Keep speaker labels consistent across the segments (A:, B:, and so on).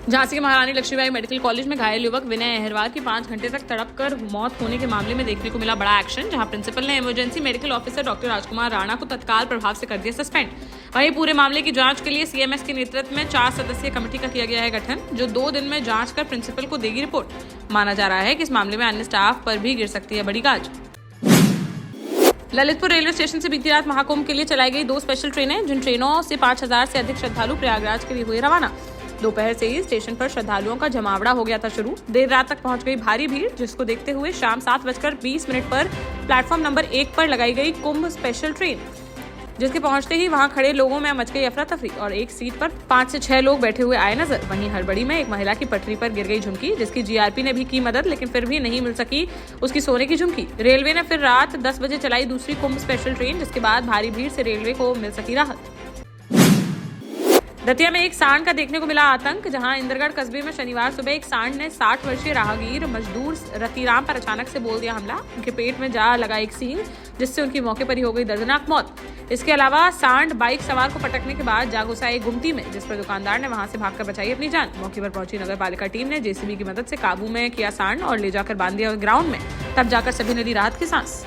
A: झांसी के महारानी Lakshmibai medical college में घायल युवक विनय अहरवाल की 5 घंटे तक तड़प कर मौत होने के मामले में देखने को मिला बड़ा एक्शन, जहां प्रिंसिपल ने इमरजेंसी मेडिकल ऑफिसर डॉक्टर राजकुमार राणा को तत्काल प्रभाव से कर दिया सस्पेंड। वहीं पूरे मामले की जांच के लिए सीएमएस के नेतृत्व में 4 सदस्यीय कमेटी का किया गया है गठन, जो 2 दिन में जांच कर प्रिंसिपल को देगी रिपोर्ट। माना जा रहा है कि इस मामले में अन्य स्टाफ पर भी गिर सकती है बड़ी गाज। ललितपुर रेलवे स्टेशन से बीती रात महाकुंभ के लिए चलाई गई 2 स्पेशल ट्रेनें, जिन ट्रेनों से 5000 से अधिक श्रद्धालु प्रयागराज के लिए हुए रवाना। दोपहर से ही स्टेशन पर श्रद्धालुओं का जमावड़ा हो गया था शुरू। देर रात तक पहुंच गई भारी भीड़, जिसको देखते हुए शाम 7:20 पर प्लेटफॉर्म नंबर 1 पर लगाई गई कुंभ स्पेशल ट्रेन, जिसके पहुंचते ही वहां खड़े लोगों में मच गई अफरा तफरी और एक सीट पर 5 से 6 लोग बैठे हुए आए नजर। वहीं हड़बड़ी में एक महिला की पटरी पर गिर गई झुमकी, जिसकी जीआरपी ने भी की मदद, लेकिन फिर भी नहीं मिल सकी उसकी सोने की झुमकी। रेलवे ने फिर रात 10 बजे चलाई दूसरी कुंभ स्पेशल ट्रेन, जिसके बाद भारी भीड़ से रेलवे को मिल सकी राहत। दतिया में एक सांड का देखने को मिला आतंक, जहां इंद्रगढ़ कस्बे में शनिवार सुबह एक सांड ने 60 वर्षीय राहगीर मजदूर रतिराम पर अचानक से बोल दिया हमला। उनके पेट में जा लगा एक सींग, जिससे उनकी मौके पर ही हो गई दर्दनाक मौत। इसके अलावा सांड बाइक सवार को पटकने के बाद जा घुसा एक गुमटी में, जिस पर दुकानदार ने वहां से भागकर बचाई अपनी जान। मौके पर पहुंची नगर पालिका टीम ने जेसीबी की मदद से काबू में किया सांड और ले जाकर बांध दिया ग्राउंड में। तब जाकर सभी ने ली राहत की सांस।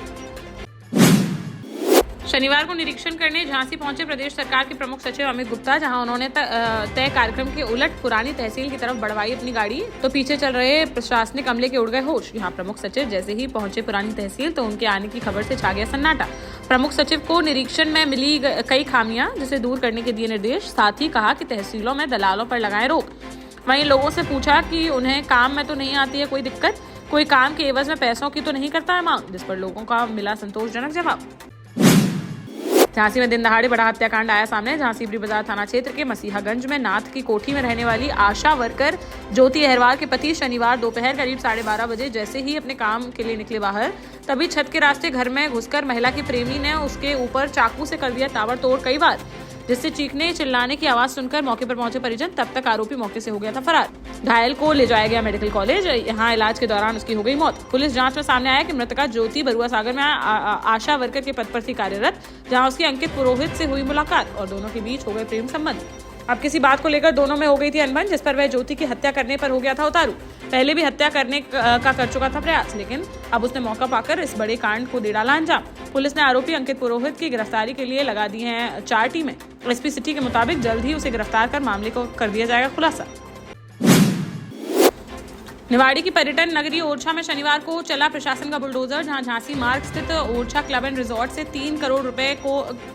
A: शनिवार को निरीक्षण करने झांसी पहुंचे प्रदेश सरकार के प्रमुख सचिव अमित गुप्ता, जहां उन्होंने तय कार्यक्रम के उलट पुरानी तहसील की तरफ बढ़वाई अपनी गाड़ी, तो पीछे चल रहे प्रशासनिक अमले के उड़ गए होश। यहां प्रमुख सचिव जैसे ही पहुंचे पुरानी तहसील, तो उनके आने की खबर से छा गया सन्नाटा। प्रमुख सचिव को निरीक्षण में मिली कई खामियां, जिसे दूर करने के दिए निर्देश। साथ ही कहा कि तहसीलों में दलालों पर लगाएं रोक। वहीं लोगों से पूछा कि उन्हें काम में तो नहीं आती है कोई दिक्कत, कोई काम के एवज में पैसों की तो नहीं करता है मांग, जिस पर लोगों का मिला संतोषजनक जवाब। झांसी में दिन दहाड़े बड़ा हत्याकांड आया सामने। झांसी बड़ी बाजार थाना क्षेत्र के मसीहागंज में नाथ की कोठी में रहने वाली आशा वर्कर ज्योति अहरवाल के पति शनिवार दोपहर करीब 12:30 बजे जैसे ही अपने काम के लिए निकले बाहर, तभी छत के रास्ते घर में घुसकर महिला के प्रेमी ने उसके ऊपर चाकू से कर दिया ताबड़तोड़ कई बार, जिससे चीखने चिल्लाने की आवाज सुनकर मौके पर पहुंचे परिजन। तब तक आरोपी मौके से हो गया था फरार। घायल को ले जाया गया मेडिकल कॉलेज, यहां इलाज के दौरान उसकी हो गई मौत। पुलिस जांच में सामने आया कि मृतका ज्योति बरुआ सागर में आशा वर्कर के पद पर थी कार्यरत, जहां उसकी अंकित पुरोहित से हुई मुलाकात और दोनों के बीच हो गए प्रेम संबंध। अब किसी बात को लेकर दोनों में हो गई थी अनबन, जिस पर वह ज्योति की हत्या करने पर हो गया था उतारू। पहले भी हत्या करने का कर चुका था प्रयास, लेकिन अब उसने मौका पाकर इस बड़े कांड को दे डाला अंजाम। पुलिस ने आरोपी अंकित पुरोहित की गिरफ्तारी के लिए लगा दी हैं 4 टीमें। एसपी सिटी के मुताबिक जल्द ही उसे गिरफ्तार कर मामले को कर दिया जाएगा खुलासा। निवाड़ी की पर्यटन नगरी ओरछा में शनिवार को चला प्रशासन का बुलडोजर, जहां झांसी मार्ग स्थित ओरछा क्लब एंड रिजॉर्ट से 3 करोड़ रुपए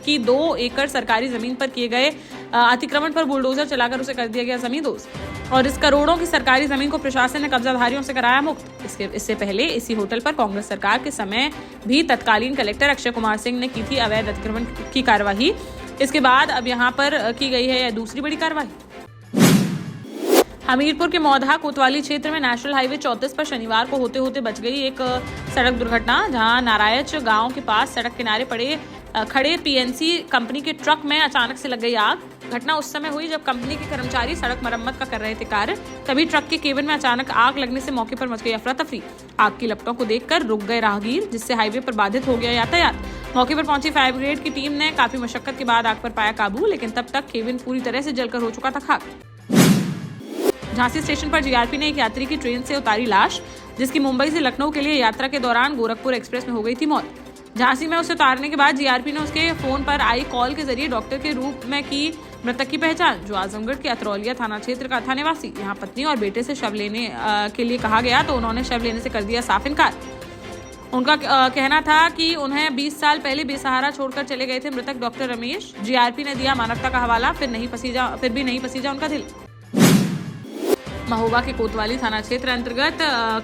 A: की 2 एकड़ सरकारी जमीन पर किए गए अतिक्रमण पर बुलडोजर चलाकर उसे कर दिया गया जमींदोज। और इस करोड़ों की सरकारी जमीन को प्रशासन ने कब्जाधारियों से कराया मुक्त। इससे पहले इसी होटल पर कांग्रेस सरकार के समय भी तत्कालीन कलेक्टर अक्षय कुमार सिंह ने की थी अवैध अतिक्रमण की कार्यवाही। इसके बाद अब यहाँ पर की गई है दूसरी बड़ी कार्रवाई। हमीरपुर के मौधा कोतवाली क्षेत्र में नेशनल हाईवे 34 पर शनिवार को होते होते बच गई एक सड़क दुर्घटना, जहां नारायच गांव के पास सड़क किनारे खड़े पीएनसी कंपनी के ट्रक में अचानक से लग गई आग। घटना उस समय हुई जब कंपनी के कर्मचारी सड़क मरम्मत का कर रहे थे कार्य। तभी ट्रक के केबिन में अचानक आग लगने से मौके पर मच गई अफरा तफरी। आग की लपटों को देखकर रुक गए राहगीर, जिससे हाईवे पर बाधित हो गया यातायात। मौके पर पहुंची फायर ब्रिगेड की टीम ने काफी मशक्कत के बाद आग पर पाया काबू, लेकिन तब तक केबिन पूरी तरह से जलकर हो चुका था खाक। झांसी स्टेशन पर जीआरपी ने एक यात्री की ट्रेन से उतारी लाश, जिसकी मुंबई से लखनऊ के लिए यात्रा के दौरान गोरखपुर एक्सप्रेस में हो गई थी मौत। झांसी में उसे उतारने के बाद जीआरपी ने उसके फोन पर आई कॉल के जरिए डॉक्टर के रूप में की मृतक की पहचान, जो आजमगढ़ के अतरौलिया थाना क्षेत्र का था निवासी। यहाँ पत्नी और बेटे से शव लेने के लिए कहा गया, तो उन्होंने शव लेने से कर दिया साफ इनकार। उनका कहना था कि उन्हें 20 साल पहले बेसहारा छोड़कर चले गए थे मृतक डॉक्टर रमेश। जीआरपी ने दिया मानवता का हवाला, फिर भी नहीं पसीजा उनका दिल। महोबा के कोतवाली थाना क्षेत्र अंतर्गत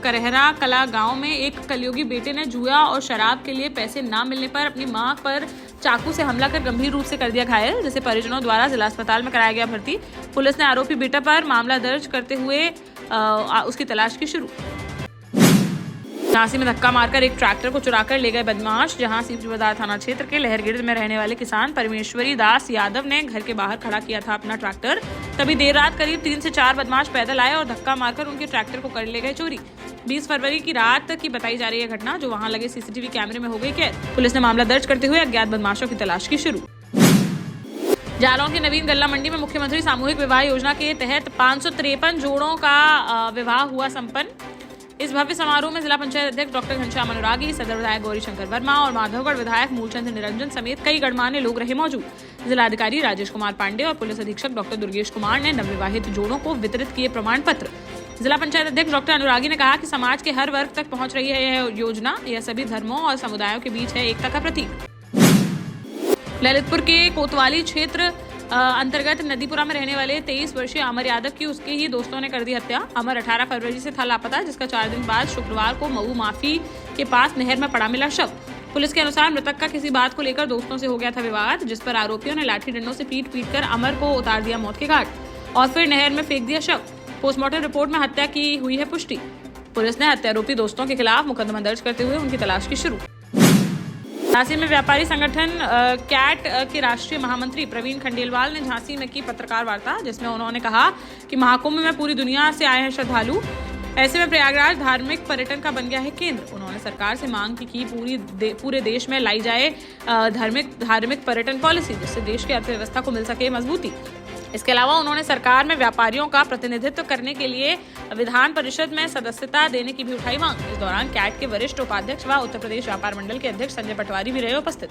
A: करहरा कला गांव में एक कलयुगी बेटे ने जुआ और शराब के लिए पैसे न मिलने पर अपनी मां पर चाकू से हमला कर गंभीर रूप से कर दिया घायल, जिसे परिजनों द्वारा जिला अस्पताल में कराया गया भर्ती। पुलिस ने आरोपी बेटा पर मामला दर्ज करते हुए उसकी तलाश की शुरू। झांसी में धक्का मारकर एक ट्रैक्टर को चुराकर ले गए बदमाश, जहां सीपी बाजार थाना क्षेत्र के लहरगिर्द में रहने वाले किसान परमेश्वरी दास यादव ने घर के बाहर खड़ा किया था अपना ट्रैक्टर। तभी देर रात करीब 3 से 4 बदमाश पैदल आए और धक्का मारकर उनके ट्रैक्टर को कर ले गए चोरी। 20 फरवरी की रात की बताई जा रही है घटना, जो वहां लगे सीसीटीवी कैमरे में हो गई कैद। पुलिस ने मामला दर्ज करते हुए अज्ञात बदमाशों की तलाश की शुरू। जालौन के नवीन गल्ला मंडी में मुख्यमंत्री सामूहिक विवाह योजना के तहत 553 जोड़ों का विवाह हुआ संपन्न। इस भव्य समारोह में जिला पंचायत अध्यक्ष डॉक्टर घनश्याम अनुरागी, सदर विधायक गौरी शंकर वर्मा और माधवगढ़ विधायक मूलचंद निरंजन समेत कई गणमान्य लोग रहे मौजूद। जिलाधिकारी राजेश कुमार पांडे और पुलिस अधीक्षक डॉक्टर दुर्गेश कुमार ने नवविवाहित जोड़ों को वितरित किए प्रमाण पत्र। जिला पंचायत अध्यक्ष डॉक्टर अनुरागी ने कहा कि समाज के हर वर्ग तक पहुंच रही है यह योजना। यह सभी धर्मों और समुदायों के बीच है एकता का प्रतीक। ललितपुर के कोतवाली क्षेत्र अंतर्गत नदीपुरा में रहने वाले 23 वर्षीय अमर यादव की उसके ही दोस्तों ने कर दी हत्या। अमर 18 फरवरी से था लापता, जिसका 4 दिन बाद शुक्रवार को मऊ माफी के पास नहर में पड़ा मिला शव। पुलिस के अनुसार मृतक का किसी बात को लेकर दोस्तों से हो गया था विवाद, जिस पर आरोपियों ने लाठी डंडों से पीट कर अमर को उतार दिया मौत के घाट और फिर नहर में फेंक दिया शव। पोस्टमार्टम रिपोर्ट में हत्या की हुई है पुष्टि। पुलिस ने हत्यारोपी दोस्तों के खिलाफ मुकदमा दर्ज करते हुए उनकी तलाश की शुरू। झांसी में व्यापारी संगठन कैट के राष्ट्रीय महामंत्री प्रवीण खंडेलवाल ने झांसी में की पत्रकार वार्ता, जिसमें उन्होंने कहा कि महाकुंभ में पूरी दुनिया से आए हैं श्रद्धालु। ऐसे में प्रयागराज धार्मिक पर्यटन का बन गया है केंद्र। उन्होंने सरकार से मांग की कि पूरे देश में लाई जाए धार्मिक पर्यटन पॉलिसी, जिससे देश की अर्थव्यवस्था को मिल सके मजबूती। इसके अलावा उन्होंने सरकार में व्यापारियों का प्रतिनिधित्व करने के लिए विधान परिषद में सदस्यता देने की भी उठाई मांग। इस दौरान कैट के वरिष्ठ उपाध्यक्ष व उत्तर प्रदेश व्यापार मंडल के अध्यक्ष संजय पटवारी भी रहे उपस्थित।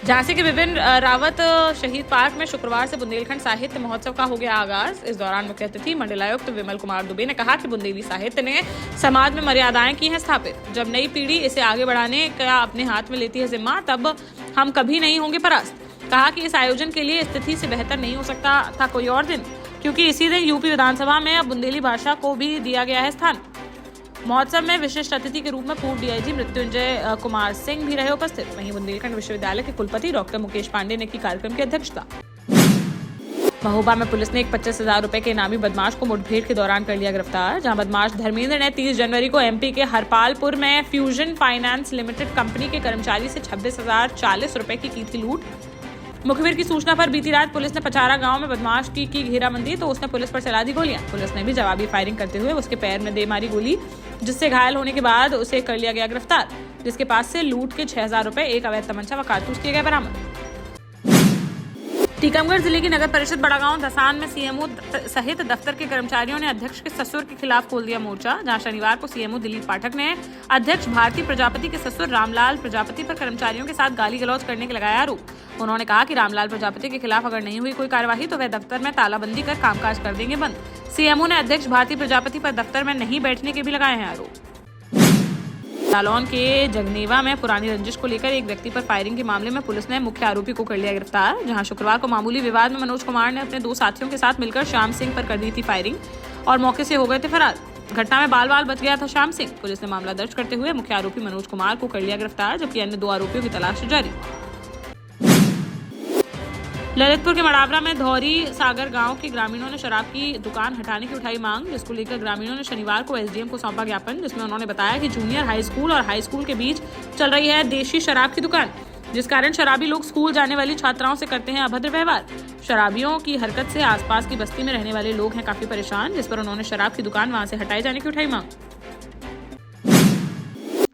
A: झांसी के विभिन्न रावत शहीद पार्क में शुक्रवार से बुंदेलखंड साहित्य महोत्सव का हो गया आगाज। इस दौरान मुख्य अतिथि मंडलायुक्त विमल कुमार दुबे ने कहा कि बुंदेली साहित्य ने समाज में मर्यादाएं की हैं स्थापित। जब नई पीढ़ी इसे आगे बढ़ाने का अपने हाथ में लेती है जिम्मा, तब हम कभी नहीं होंगे परास्त। कहा कि इस आयोजन के लिए स्थिति से बेहतर नहीं हो सकता था कोई और दिन, क्योंकि इसी दिन यूपी विधानसभा में अब बुंदेली भाषा को भी दिया गया है स्थान। महोत्सव में विशिष्ट अतिथि के रूप में पूर्व डीआईजी मृत्युंजय कुमार सिंह भी रहे उपस्थित। वहीं बुंदेलखंड विश्वविद्यालय के कुलपति डॉक्टर मुकेश पांडे ने की कार्यक्रम की अध्यक्षता। महोबा में पुलिस ने एक 25,000 रुपए के इनामी बदमाश को मुठभेड़ के दौरान कर लिया गिरफ्तार। जहां बदमाश धर्मेंद्र ने 30 जनवरी को एमपी के हरपालपुर में फ्यूजन फाइनेंस लिमिटेड कंपनी के कर्मचारी से 26,040 रुपए की थी लूट। मुखबिर की सूचना पर बीती रात पुलिस ने पचारा गांव में बदमाश की घेराबंदी, तो उसने पुलिस पर चला दी गोलियां। पुलिस ने भी जवाबी फायरिंग करते हुए उसके पैर में दे मारी गोली, जिससे घायल होने के बाद उसे कर लिया गया गिरफ्तार, जिसके पास से लूट के 6,000 रुपए, एक अवैध तमंचा व कारतूस किए गए बरामद। टीकमगढ़ जिले की नगर परिषद बड़ागांव धसान में सीएमओ सहित दफ्तर के कर्मचारियों ने अध्यक्ष के ससुर के खिलाफ खोल दिया मोर्चा। जहां शनिवार को सीएमओ दिलीप पाठक ने अध्यक्ष भारती प्रजापति के ससुर रामलाल प्रजापति पर कर्मचारियों के साथ गाली गलौज करने के लगाया आरोप। उन्होंने कहा कि रामलाल प्रजापति के खिलाफ अगर नहीं हुई कोई कार्यवाही तो वह दफ्तर में तालाबंदी कर कामकाज कर देंगे बंद। सीएमओ ने अध्यक्ष भारती प्रजापति पर दफ्तर में नहीं बैठने के भी लगाए हैं आरोप। जालौन के जगनेवा में पुरानी रंजिश को लेकर एक व्यक्ति पर फायरिंग के मामले में पुलिस ने मुख्य आरोपी को कर लिया गिरफ्तार। जहां शुक्रवार को मामूली विवाद में मनोज कुमार ने अपने 2 साथियों के साथ मिलकर श्याम सिंह पर कर दी थी फायरिंग और मौके से हो गए थे फरार। घटना में बाल बच गया था श्याम सिंह। पुलिस ने मामला दर्ज करते हुए मुख्य आरोपी मनोज कुमार को कर लिया गिरफ्तार, जबकि अन्य 2 आरोपियों की तलाश जारी। ललितपुर के मड़ावरा में धौरी सागर गांव के ग्रामीणों ने शराब की दुकान हटाने की उठाई मांग, जिसको लेकर ग्रामीणों ने शनिवार को एसडीएम को सौंपा ज्ञापन, जिसमें उन्होंने बताया कि जूनियर हाई स्कूल और हाई स्कूल के बीच चल रही है देशी शराब की दुकान, जिस कारण शराबी लोग स्कूल जाने वाली छात्राओं से करते हैं अभद्र व्यवहार। शराबियों की हरकत से आसपास की बस्ती में रहने वाले लोग हैं काफी परेशान, जिस पर उन्होंने शराब की दुकान वहां से हटाए जाने की उठाई मांग।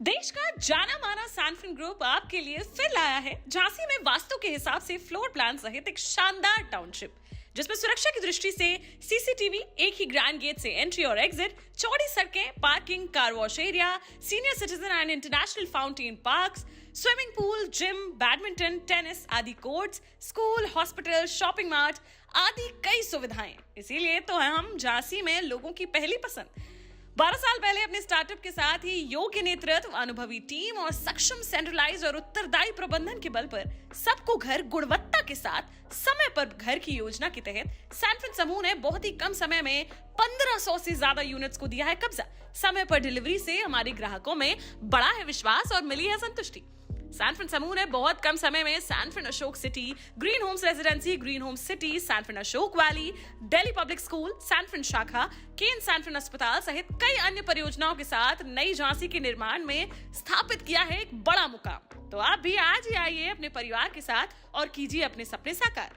B: देश का जाना माना सैनफिन ग्रुप आपके लिए फिर लाया है झांसी में वास्तु के हिसाब से फ्लोर प्लान सहित एक शानदार टाउनशिप, जिसमें सुरक्षा की दृष्टि से सीसीटीवी, एक ही ग्रैंड गेट से एंट्री और एग्जिट, चौड़ी सड़कें, parking, car wash area, senior citizen and international fountain parks, swimming pool, gym, badminton, tennis आदि courts, school, hospital, shopping mart आदि कई सुविधाएं। इसीलिए तो हम झांसी में लोगों की पहली पसंद। 12 साल पहले अपने स्टार्टअप के साथ ही योग्य नेतृत्व, अनुभवी टीम और सक्षम सेंट्रलाइज और उत्तरदायी प्रबंधन के बल पर सबको घर गुणवत्ता के साथ समय पर घर की योजना के तहत सैनफिन समूह ने बहुत ही कम समय में 1500 से ज्यादा यूनिट्स को दिया है कब्जा। समय पर डिलीवरी से हमारे ग्राहकों में बढ़ा है विश्वास और मिली है संतुष्टि। सैनफिन समूह ने बहुत कम समय में Sanfin Ashok city, green homes residency, green homes city, Sanfin Ashok valley, Delhi public school, Sanfin शाखा, केन सैनफिन अस्पताल सहित कई अन्य परियोजनाओं के साथ नई झांसी के निर्माण में स्थापित किया है एक बड़ा मुकाम। तो आप भी आज ही आइए अपने परिवार के साथ और कीजिए अपने सपने साकार।